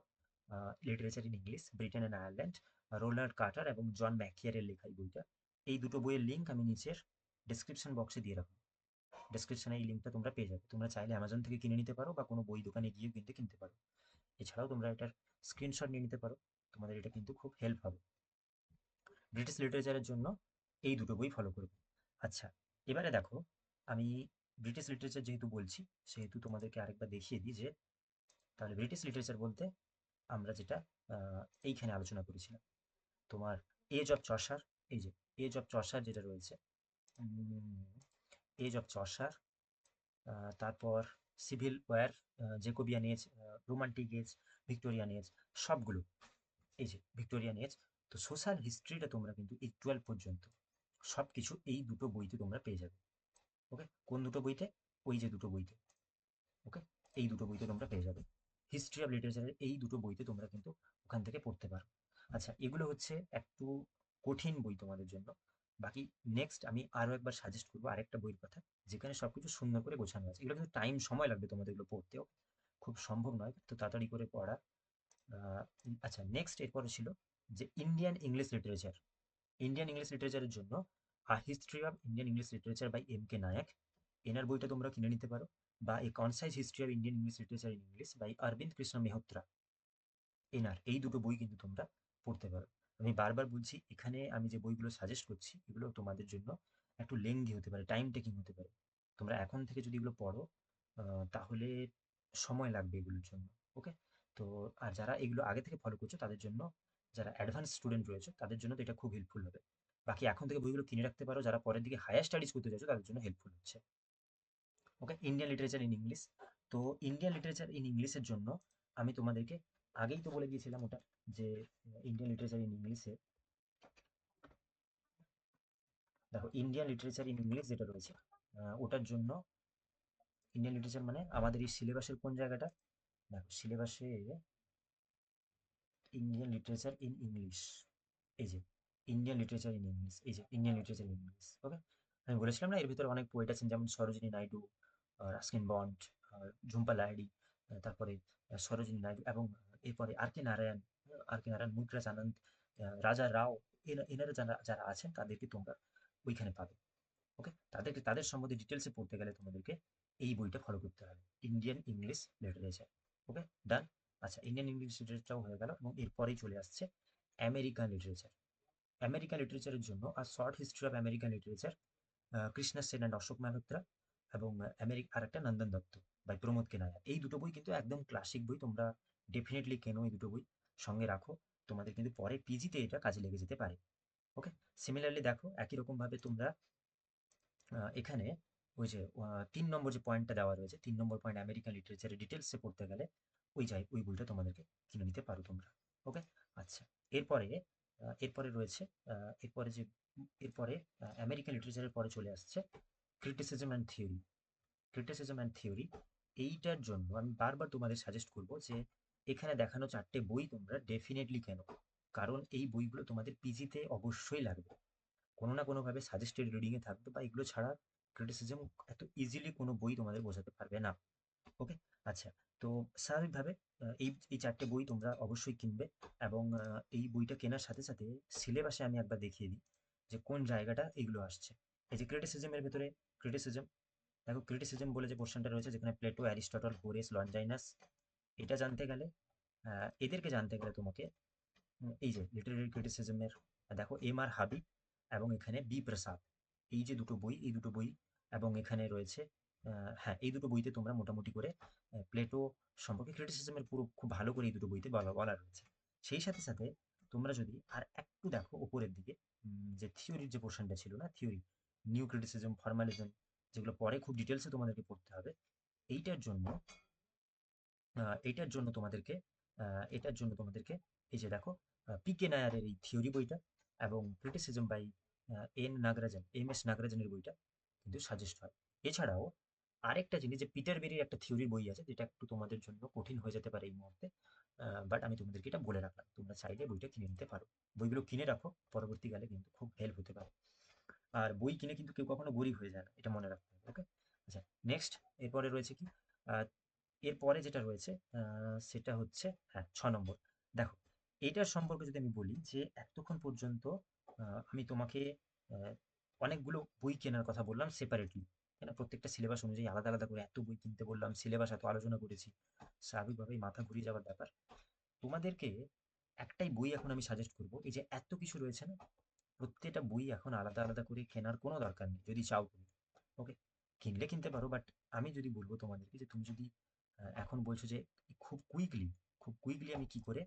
literature in English, Britain and Ireland, Ronald Carter এবং জন ম্যাকিয়ারের লেখা এই বইটা। এই দুটো বইয়ের লিঙ্ক আমি নিচের ডেসক্রিপশন বক্সে দিয়ে রাখবো। ডেসক্রিপশনে এই লিঙ্কটা তোমরা পেয়ে যাবে। তোমরা চাইলে অ্যামাজন থেকে কিনে নিতে পারো বা কোনো বই দোকানে গিয়েও কিন্তু কিনতে পারো। এছাড়াও তোমরা এটার স্ক্রিনশট নিয়ে নিতে পারো, তোমাদের এটা কিন্তু খুব হেল্প হবে। ব্রিটিশ লিটারেচারের জন্য এই দুটো বই ফলো করবে। আচ্ছা, এবারে দেখো, আমি ব্রিটিশ লিটারেচার যেহেতু বলছি সেহেতু তোমাদেরকে আরেকবার দেখিয়ে দিই যে তাহলে ব্রিটিশ লিটারেচার বলতে আমরা যেটা এইখানে আলোচনা করেছিলাম, তোমার এজ অফ চসার, এই যে এজ অফ চসার যেটা রয়েছে, এজ অফ চসার, তারপর civil war, Jacobean age, romantic age, Victorian age, সবগুলো, এই যে ভিক্টোরিয়ান এজ। তো সোশ্যাল হিস্ট্রিটা তোমরা কিন্তু এই 12 পর্যন্ত সব কিছু এই দুটো বইতে তোমরা পেয়ে যাবে। ওকে, কোন দুটো বইতে? ওই যে দুটো বইতে। ওকে, এই দুটো বইতে তোমরা পেয়ে যাবে। হিস্ট্রি অফ লিটারেচারের এই দুটো বইতে তোমরা কিন্তু ওখান থেকে পড়তে পারো। আচ্ছা, এগুলো হচ্ছে একটু কঠিন বই তোমাদের জন্য। বাকি নেক্সট আমি আরো একবার সাজেস্ট করবো আরেকটা বইয়ের কথা, যেখানে সবকিছু সুন্দর করে গোছানো আছে। এগুলো কিন্তু টাইম সময় লাগবে তোমাদের এগুলো পড়তেও, খুব সম্ভব নয় তো তাড়াতাড়ি করে পড়া। আচ্ছা, নেক্সট এরপরে ছিল যে ইন্ডিয়ান ইংলিশ লিটারেচারের জন্য history of Indian English literature by M.K. Naik, এনার বইটা তোমরা কিনে নিতে পারো। বা a concise history of Indian English literature in English by Arvind Krishna Mehrotra, এনার, এই দুটো বই কিন্তু তোমরা পড়তে পারো। আমি বারবার বলছি, এখানে আমি যে বইগুলো সাজেস্ট করছি এগুলো তোমাদের জন্য একটু লেংদি হতে পারে, টাইম টেকিং হতে পারে। তোমরা এখন থেকে যদি এগুলো পড়ো তাহলে সময় লাগবে এগুলোর জন্য। ওকে? তো আর যারা এগুলো আগে থেকে ফলো করছো তাদের জন্য, যারা অ্যাডভান্স স্টুডেন্ট রয়েছে তাদের জন্য তো এটা খুব হেল্পফুল হবে। বাকি এখন থেকে বইগুলো কিনে রাখতে পারো, যারা পরের দিকে হায়ার স্টাডিজ করতে চাইছো তাদের জন্য হেল্পফুল হচ্ছে। Okay? Indian literature in English. তো ইন্ডিয়ান লিটারেচার ইন ইংলিশের জন্য আমি তোমাদেরকে আগেই তো বলে দিয়েছিলাম ওটা, যে ইন্ডিয়ান লিটারেচার ইন ইংলিশে, দেখো ইন্ডিয়ান লিটারেচার ইন ইংলিশ যেটা রয়েছে ওটার জন্য, ইন্ডিয়ান লিটারেচার মানে আমাদের এই সিলেবাসের কোন জায়গাটা, দেখো সিলেবাসে ইন্ডিয়ান লিটারেচার ইন ইংলিশ, এই যে ইন্ডিয়ান লিটারেচার ইন ইংলিশ, এই যে ইন্ডিয়ান লিটারেচার ইন ইংলিশ। ওকে? আমি বলেছিলাম না এর ভিতরে অনেক পোয়েট আছেন, যেমন সরোজিনী নাইডু, রাস্কিন বন্ড, ঝুম্পা লাহিড়ী, তারপরে সরোজিনী নাইডু, এবং এরপরে আর কে নারায়ণ, মুলকরাজ আনন্দ, রাজা রাও, এনারা যারা যারা আছেন তাদেরকে তোমরা ওইখানে পাবে। ওকে? তাদেরকে, তাদের সম্বন্ধে ডিটেলসে পড়তে গেলে তোমাদেরকে এই বইটা ফলো করতে হবে, ইন্ডিয়ান ইংলিশ লিটারেচার। ওকে? ডান। আচ্ছা, ইন্ডিয়ান ইংলিশ লিটারেচারটাও হয়ে গেল, এবং এরপরেই চলে আসছে আমেরিকান লিটারেচার। আমেরিকান লিটারেচারের জন্য আর short history of American literature, Krishna Sen and Ashok Malhotra, এবং আর একটা নন্দন দত্ত বাই প্রমোদ কে নায়ার। এই দুটো বই কিন্তু একদম ক্লাসিক বই, তোমরা ডেফিনেটলি কেনো এই দুটো বই, সঙ্গে রাখো। তোমাদের কিন্তু পরে পিজিতে এটা কাজে লেগে যেতে পারে। ওকে? সিমিলারলি দেখো একই রকম ভাবে তোমরা এখানে ওই যে ৩ নম্বর যে পয়েন্টটা দেওয়া রয়েছে, ৩ নম্বর পয়েন্ট আমেরিকান লিটারেচারের ডিটেলসে পড়তে গেলে ওই বইটা তোমাদেরকে কিনে নিতে পারো তোমরা। ওকে? আচ্ছা, এরপরে এরপরে রয়েছে এরপরে যে এরপরে আমেরিকান লিটারেচারের পরে চলে আসছে criticism and theory. Criticism and theory, এইটার জন্য আমি বারবার তোমাদের সাজেস্ট করব যে এখানে দেখানো ৪টে বই তোমরা ডেফিনেটলি কেনো। কারণ এই বইগুলো তোমাদের পিজিতে অবশ্যই লাগবে, কোনো না কোনোভাবে সাজেস্টেড রিডিংয়ে থাকবে, বা এগুলো ছাড়া ক্রিটিসিজম এত ইজিলি কোনো বই তোমাদের বোঝাতে পারবে না। ওকে? আচ্ছা, তো স্বাভাবিকভাবে এই ৪টে বই তোমরা অবশ্যই কিনবে, এবং এই বইটা কেনার সাথে সাথে সিলেবাসে আমি একবার দেখিয়ে দিই যে কোন জায়গাটা এগুলো আসছে। এই যে ক্রিটিসিজমের ভেতরে, ক্রিটিসিজম, দেখো ক্রিটিসিজম বলে যে পোর্শনটা রয়েছে যেখানে প্লেটো, অ্যারিস্টটল, হোরেস, লনজাইনাস, এটা জানতে গেলে এদেরকে জানতে গেলে তোমাকে এই যে লিটারেরি ক্রিটিসিজমের, দেখো আর হাবিব এবং এখানে প্রসাদ, এই যে দুটো বই, এই দুটো বই, এবং এখানে রয়েছে হ্যাঁ, এই দুটো বইতে তোমরা মোটামুটি করে প্লেটো সম্পর্কে ক্রিটিসিজমের পুরো খুব ভালো করে এই দুটো বইতে বলা বলা রয়েছে। সেই সাথে সাথে তোমরা যদি আর একটু দেখো উপরের দিকে, যে থিওরির যে পোর্শনটা ছিল না, থিওরি, নিউ ক্রিটিসিজম, ফর্মালিজম, যেগুলো পরে খুব ডিটেলসে তোমাদেরকে পড়তে হবে, এইটার জন্য এইটার জন্য তোমাদেরকে এটার জন্য তোমাদেরকে এই যে দেখো পি.কে. নায়ারের এই থিওরি বইটা, এবং ক্রিটিসিজম বাই এম.এস. নাগরাজনের বইটা কিন্তু সাজেস্ট হয়। এছাড়াও আরেকটা জিনিস, যে পিটার বেরির একটা থিওরি বই আছে যেটা একটু তোমাদের জন্য কঠিন হয়ে যেতে পারে এই মুহূর্তে, বাট আমি তোমাদেরকে এটা বলে রাখলাম, তোমরা চাইলে বইটা কিনে নিতে পারো। বইগুলো কিনে রাখো, পরবর্তীকালে কিন্তু খুব হেল্প হতে পারে। আর বই কিনে কিন্তু কেউ কখনো গরিব হয়ে যায় না, এটা মনে রাখতে হবে। ওকে? আচ্ছা, নেক্সট এরপরে রয়েছে কি, আহ, এরপরে যেটা রয়েছে সেটা হচ্ছে, হ্যাঁ, ৬ নম্বর। দেখো এইটার সম্পর্কে যদি আমি বলি, যে এতক্ষণ পর্যন্ত আমি তোমাকে আহ, অনেকগুলো বই কেনার কথা বললাম সেপারেটলি, কেন প্রত্যেকটা সিলেবাস অনুযায়ী আলাদা আলাদা করে এত বই কিনতে বললাম, সিলেবাস এত আলোচনা করেছি, স্বাভাবিকভাবেই মাথা ঘুরিয়ে যাওয়ার ব্যাপার। তোমাদেরকে একটাই বই এখন আমি সাজেস্ট করবো, এই যে এত কিছু রয়েছে না, প্রত্যেকটা বই এখন আলাদা আলাদা করে কেনার কোনো দরকার নেই যদি চাও তুমি। ওকে? কিনলে কিনতে পারো, বাট আমি যদি বলবো তোমাদেরকে যে তুমি যদি এখন বলছো যে খুব কুইকলি আমি কি করে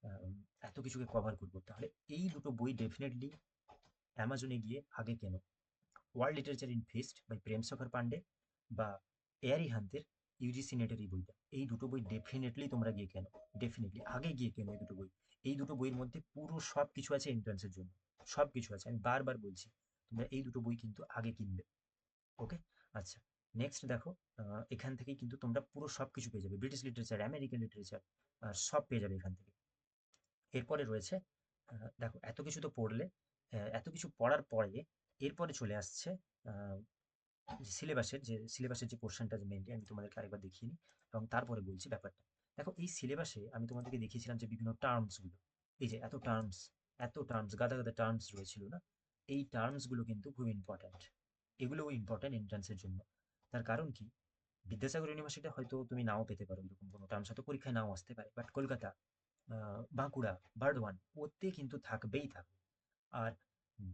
আম, এত কিছুকে কভার করবো, তাহলে এই দুটো বই ডেফিনেটলি অ্যামাজনে গিয়ে আগে কেনো। World literature in fist by Prem Shekhar Pandey, বা এয়ারি হান্তের ইউজিসি নেটের এই বইটা, এই দুটো বই ডেফিনেটলি তোমরা গিয়ে কেনো। ডেফিনেটলি আগে গিয়ে কেনো এই দুটো বই। এই দুটো বইয়ের মধ্যে পুরো সব কিছু আছে এন্ট্রান্সের জন্য, সব কিছু আছে, আমি বারবার বলছি, তোমরা এই দুটো বই কিন্তু আগে কিনবে। ওকে? আচ্ছা, নেক্সট দেখো এখান থেকেই কিন্তু তোমরা পুরো সব কিছু পেয়ে যাবে, ব্রিটিশ লিটারেচার, আমেরিকান লিটারেচার, সব পেয়ে যাবে এখান থেকে। এরপরে রয়েছে দেখো এত কিছু তো পড়লে, এত কিছু পড়ার পরে এরপরে চলে আসছে সিলেবাসের যে পোর্শনটা মেনলি আমি তোমাদেরকে আরেকবার দেখিয়ে নিই, এবং তারপরে বলছি ব্যাপারটা। দেখো এই সিলেবাসে আমি তোমাদেরকে দেখিয়েছিলাম যে বিভিন্ন টার্মসগুলো, এই যে এত টার্মস, গাদা গাদা টার্মস রয়েছিল না, এই টার্মসগুলো কিন্তু খুব ইম্পর্ট্যান্ট, এগুলোও ইম্পর্ট্যান্ট এন্ট্রান্সের জন্য। তার কারণ কি, বিদ্যাসাগর ইউনিভার্সিটি হয়তো তুমি নাও পেতে পারো, এরকম কোনো টার্মস হয়তো পরীক্ষায় নাও আসতে পারে, বাট কলকাতা, বাঁকুড়া, বার্ডওয়ান, ওতে কিন্তু থাকবেই থাকবে। আর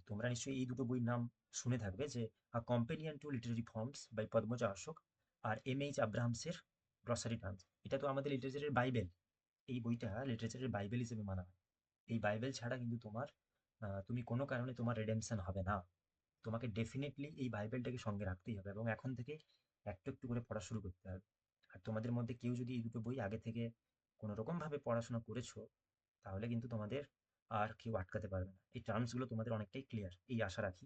তোমরা নিশ্চয়ই এই দুটো বইয়ের নাম শুনে থাকবে, যে a companion to literary forms by Padmaja Ashok, আর এম.এইচ আব্রাহামসের গ্লসারি টার্মস। এটা তো আমাদের লিটারেচারের বাইবেল। এই বইটা লিটারেচারের বাইবেল হিসেবে মানা হয়। এই বাইবেল ছাড়া কিন্তু তুমি কোনো কারণে তোমার রিডেম্পশন হবে না। তোমাকে ডেফিনেটলি এই বাইবেলটাকে সঙ্গে রাখতেই হবে এবং এখন থেকে একটু একটু করে পড়া শুরু করতে হবে। আর তোমাদের মধ্যে কেউ যদি এই দুটো বই আগে থেকে কোনো রকমভাবে পড়াশোনা করেছো, তাহলে কিন্তু তোমাদের আর কেউ আটকাতে পারবে না। এই টার্মসগুলো তোমাদের অনেকটাই ক্লিয়ার, এই আশা রাখি।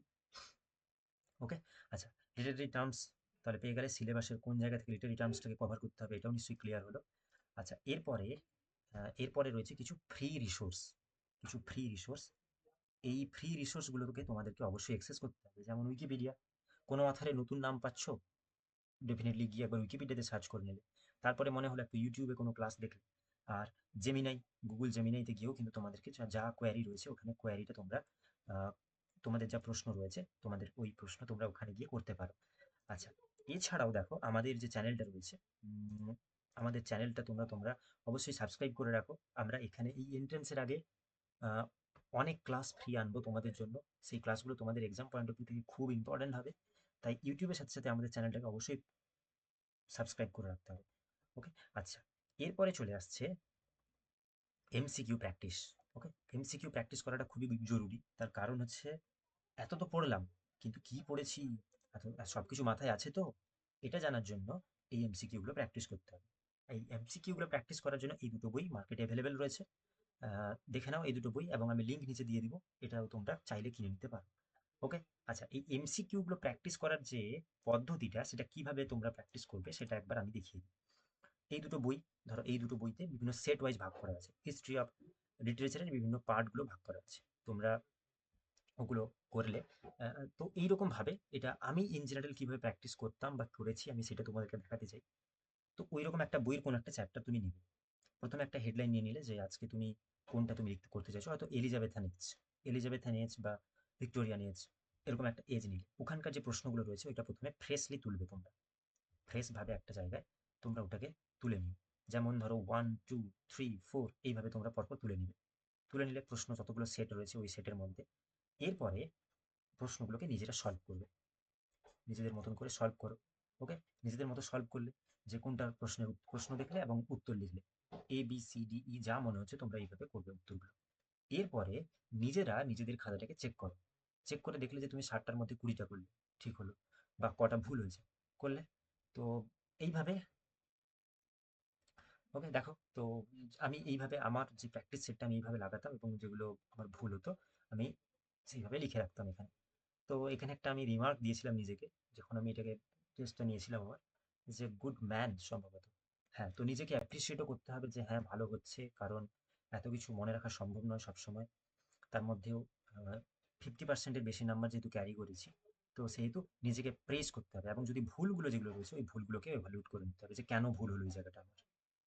ওকে। আচ্ছা, লিটারেরি টার্মস তাহলে পেয়ে গেলে, সিলেবাসের কোন জায়গা থেকে লিটারেরি টার্মসটাকে কভার করতে হবে এটাও নিশ্চয়ই ক্লিয়ার হলো। আচ্ছা, এরপরে রয়েছে কিছু ফ্রি রিসোর্স। কিছু ফ্রি রিসোর্স, এই ফ্রি রিসোর্সগুলোকে তোমাদেরকে অবশ্যই অ্যাক্সেস করতে হবে। যেমন উইকিপিডিয়া, কোনো অথারের নতুন নাম পাচ্ছ, ডেফিনেটলি গিয়ে একবার উইকিপিডিয়াতে সার্চ করে নেবে। তারপরে মনে হলো একটা ইউটিউবে কোনো ক্লাস দেখলে। আর জেমিনাই, গুগল জেমিনাইতে গিয়েও কিন্তু তোমাদেরকে যা যা কোয়ারি রয়েছে, ওখানে কোয়ারিটা তোমরা আহ, তোমাদের যা প্রশ্ন রয়েছে, তোমাদের ওই প্রশ্ন তোমরা ওখানে গিয়ে করতে পারো। আচ্ছা, এছাড়াও দেখো আমাদের যে চ্যানেলটা রয়েছে, উম, আমাদের চ্যানেলটা তোমরা তোমরা অবশ্যই সাবস্ক্রাইব করে রাখো। আমরা এখানে এই এন্ট্রান্সের আগে আহ, অনেক ক্লাস ফ্রি আনবো তোমাদের জন্য। সেই ক্লাসগুলো তোমাদের এক্সাম পয়েন্ট অফ ভিউ থেকে খুব ইম্পর্টেন্ট হবে। তাই ইউটিউবের সাথে সাথে আমাদের চ্যানেলটাকে অবশ্যই সাবস্ক্রাইব করে রাখতে হবে। ওকে। আচ্ছা, এরপরে চলে আসছে এমসিকিউ প্র্যাকটিস। ওকে, এমসিকিউ প্র্যাকটিস করাটা খুবই জরুরি। তার কারণ হচ্ছে, এত তো পড়লাম, কিন্তু কি পড়েছি, এত সবকিছু মাথায় আছে তো? এটা জানার জন্য এই এমসিকিউ গুলো প্র্যাকটিস করতে হবে। এই এমসিকিউ গুলো প্র্যাকটিস করার জন্য এই দুটো বই মার্কেটে অ্যাভেলেবেল রয়েছে। দেখে নাও এই দুটো বই, এবং আমি লিঙ্ক নিচে দিয়ে দিব, এটাও তোমরা চাইলে কিনে নিতে পারো। ওকে। আচ্ছা, এই এমসিকিউ গুলো প্র্যাকটিস করার যে পদ্ধতিটা, সেটা কিভাবে তোমরা প্র্যাকটিস করবে সেটা একবার আমি দেখিয়ে দিই। এই দুটো বই, ধরো এই দুটো বইতে বিভিন্ন সেট ওয়াইজ ভাগ করা আছে, হিস্ট্রি অফ লিটারেচারের বিভিন্ন পার্টগুলো ভাগ করা আছে। তোমরা ওগুলো করলে, তো এইরকম ভাবে, এটা আমি ইন জেনারেল কিভাবে প্র্যাকটিস করতাম বা করেছি আমি সেটা তোমাদেরকে দেখাতে চাই। তো ওইরকম একটা বইয়ের কোনো একটা চ্যাপ্টার তুমি নিবে। প্রথমে একটা হেডলাইন নিয়ে নিলে যে আজকে তুমি কোনটা তুমি লিখতে করতে চাইছো, হয়তো এলিজাবেথান এজ বা ভিক্টোরিয়ান এজ, এরকম একটা এজ নিলে ওখানকার যে প্রশ্নগুলো রয়েছে ওইটা প্রথমে ফ্রেশলি তুলবে তোমরা। ফ্রেশ ভাবে একটা জায়গায় তোমরা ওটাকে তুলে নিবে। যেমন ধরো 1 2 3 4 এইভাবে তোমরা পরপর তুলে নিবে। তুলে নিলে প্রশ্ন যতগুলো সেট রয়েছে ওই সেটের মধ্যে, এরপরে প্রশ্নগুলোকে নিজেরা সলভ করবে। নিজেদের মতন করে সলভ করো। ওকে। নিজেদের মতো সলভ করলে, যে কোনটার প্রশ্ন দেখলে এবং উত্তর লিখলে, ABCDE যা মনে হচ্ছে তোমরা এইভাবে করবে উত্তরগুলো। এরপরে নিজেরা নিজেদের খাতাটাকে চেক করো। চেক করে দেখলে যে তুমি 60টার মধ্যে 20টা করলে, ঠিক হলো, বা কটা ভুল হয়েছে, করলে। তো এইভাবে, ওকে, দেখো তো আমি এইভাবে আমার যে প্র্যাকটিস সেটটা আমি এইভাবে লাগাতাম, এবং যেগুলো আমার ভুল হতো আমি সেইভাবে লিখে রাখতাম এখানে। তো এখানে একটা আমি রিমার্ক দিয়েছিলাম নিজেকে, যখন আমি এটাকে টেস্টটা নিয়েছিলাম আমার, যে গুড ম্যান সম্ভবত। হ্যাঁ, তো নিজেকে অ্যাপ্রিসিয়েটও করতে হবে যে হ্যাঁ ভালো হচ্ছে, কারণ এত কিছু মনে রাখা সম্ভব নয় সবসময়। তার মধ্যেও 50%-এর বেশি নাম্বার যেহেতু ক্যারি করেছি, তো সেহেতু নিজেকে প্রেজ করতে হবে, এবং যদি ভুলগুলো যেগুলো রয়েছে ওই ভুলগুলোকে এভালুয়েট করে নিতে হবে, যে কেন ভুল হলো এই জায়গাটা আমার,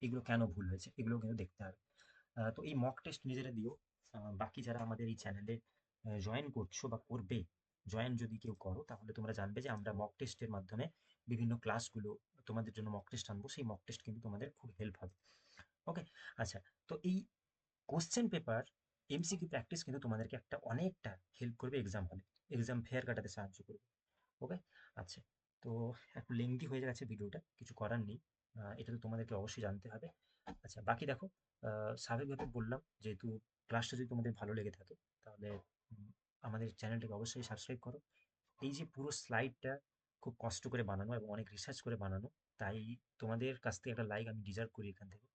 এগুলো কেন ভুল হয়েছে, এগুলো কিন্তু দেখতে হবে। তো এই মক টেস্ট নিজেরা দিও। বাকি যারা আমাদের এই চ্যানেলে জয়েন করছো বা করবে, জয়েন যদি কেউ করো, তাহলে তোমরা জানবে যে আমরা মক টেস্টের মাধ্যমে বিভিন্ন ক্লাসগুলো তোমাদের জন্য মক টেস্ট আনবো। সেই মক টেস্ট কিন্তু তোমাদের খুব হেল্প হবে। ওকে। আচ্ছা, তো এই কোশ্চেন পেপার এমসিকিউ প্র্যাকটিস কিন্তু তোমাদেরকে একটা অনেকটা হেল্প করবে এক্সাম হলে, এক্সাম ফেয়ার কাটাতে সাহায্য করবে। ওকে। আচ্ছা, তো একটু লেংদি হয়ে যাচ্ছে ভিডিওটা, কিছু করার নেই। এটা তো তোমাদেরকে অবশ্যই জানতে হবে। আচ্ছা, বাকি দেখো, স্বাভাবিকভাবে বললাম, যেহেতু ক্লাসটা যদি তোমাদের ভালো লেগে থাকে, তাহলে উম, আমাদের চ্যানেলটাকে অবশ্যই সাবস্ক্রাইব করো। এই যে পুরো স্লাইডটা খুব কষ্ট করে বানানো এবং অনেক রিসার্চ করে বানানো, তাই তোমাদের কাছ থেকে একটা লাইক আমি ডিজার্ভ করি এখান থেকে।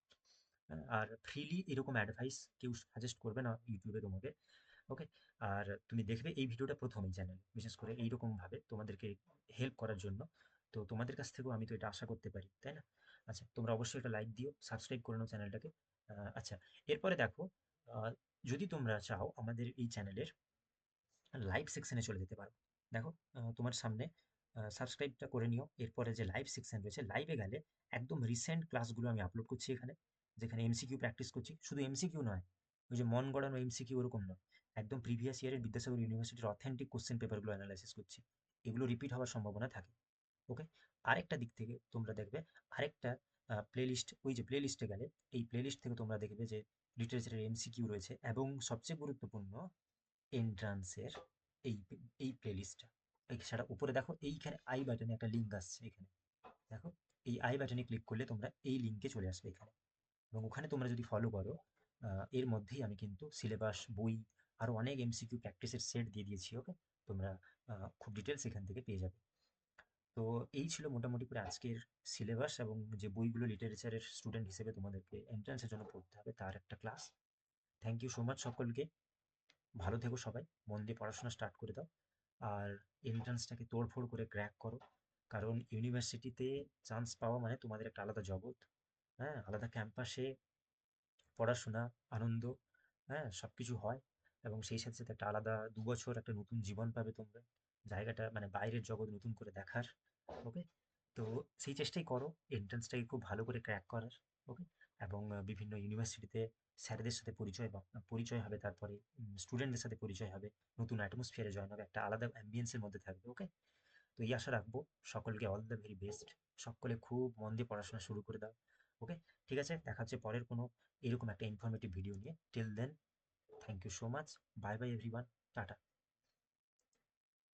আর ফ্রিলি এরকম অ্যাডভাইস কেউ সাজেস্ট করবে না ইউটিউবে তোমাকে। ওকে। আর তুমি দেখবে এই ভিডিওটা প্রথম এই চ্যানেল, বিশেষ করে এইরকম ভাবে তোমাদেরকে হেল্প করার জন্য। তো তোমাদের কাছ থেকেও আমি তো এটা আশা করতে পারি, তাই না? আচ্ছা, তোমরা অবশ্যই একটা লাইক দিও, সাবস্ক্রাইব করে নাও চ্যানেলটাকে। আচ্ছা, এরপরে দেখো, আহ, যদি তোমরা চাও আমাদের এই চ্যানেলের লাইভ সেকশনে চলে যেতে পারো। দেখো, তোমার সামনে সাবস্ক্রাইবটা করে নিও। এরপরে যে লাইভ সেকশন রয়েছে, লাইভে গেলে একদম রিসেন্ট ক্লাসগুলো আমি আপলোড করছি এখানে, যেখানে এমসিকিউ প্র্যাকটিস করছি। শুধু এমসিকিউ নয়, ওই যে মন গড়ানো এমসিকিউ ওরকম নয়, একদম প্রিভিয়াস ইয়ারের বিদ্যাসাগর ইউনিভার্সিটির অথেন্টিক কোশ্চেন পেপারগুলো অ্যানালাইসিস করছি। এগুলো রিপিট হওয়ার সম্ভাবনা থাকে। ওকে। আরেকটা দিক থেকে তোমরা দেখবে, আরেকটা প্লেলিস্ট, ওই যে প্লেলিস্টে গেলে, এই প্লেলিস্ট থেকে তোমরা দেখবে যে লিটারেচারের এমসিকিউ রয়েছে, এবং সবচেয়ে গুরুত্বপূর্ণ এন্ট্রান্সের এই এই প্লেলিস্টটা। এছাড়া উপরে দেখো এইখানে আই বাটনে একটা লিঙ্ক আসছে, এখানে দেখো, এই আই বাটনে ক্লিক করলে তোমরা এই লিঙ্কে চলে আসবে এখানে, এবং ওখানে তোমরা যদি ফলো করো, এর মধ্যেই আমি কিন্তু সিলেবাস, বই, আরও অনেক এমসিকিউ প্র্যাকটিসের সেট দিয়ে দিয়েছি। ওকে, তোমরা খুব ডিটেলস এখান থেকে পেয়ে যাবে। তো এই ছিল মোটামুটি করে আজকের সিলেবাস, এবং যে বইগুলো লিটারেচারের স্টুডেন্ট হিসেবে তোমাদেরকে এন্ট্রান্সের জন্য পড়তে হবে তার একটা class. Thank you so much সকলকে। ভালো থেকো সবাই, মন দিয়ে পড়াশোনা স্টার্ট করে দাও, আর এন্ট্রান্সটাকে তোড়ফোড় করে ক্র্যাক করো, কারণ ইউনিভার্সিটিতে চান্স পাওয়া মানে তোমাদের একটা আলাদা জগৎ। হ্যাঁ, আলাদা ক্যাম্পাসে পড়াশোনা, আনন্দ, হ্যাঁ, সব কিছু হয়, এবং সেই সাথে সাথে একটা আলাদা ২ বছর একটা নতুন জীবন পাবে তোমরা, জায়গাটা মানে বাইরের জগৎ নতুন করে দেখার। ওকে, তো সেই চেষ্টাই করো এন্ট্রান্সটাকে খুব ভালো করে ক্র্যাক করার। ওকে, এবং বিভিন্ন ইউনিভার্সিটিতে স্যারদের সাথে পরিচয় হবে, তারপরে স্টুডেন্টদের সাথে পরিচয় হবে, নতুন অ্যাটমসফিয়ারে জয়েন হবে, একটা আলাদা অ্যাম্বিয়েন্সের মধ্যে থাকবে। ওকে, তো এই আশা রাখবো। সকলকে অল দ্য ভেরি বেস্ট। সকলে খুব মন দিয়ে পড়াশোনা শুরু করে দাও। ওকে, ঠিক আছে, দেখা হচ্ছে পরের কোনো এরকম একটা ইনফরমেটিভ ভিডিও নিয়ে। Till then, thank you so much, bye bye everyone, tata.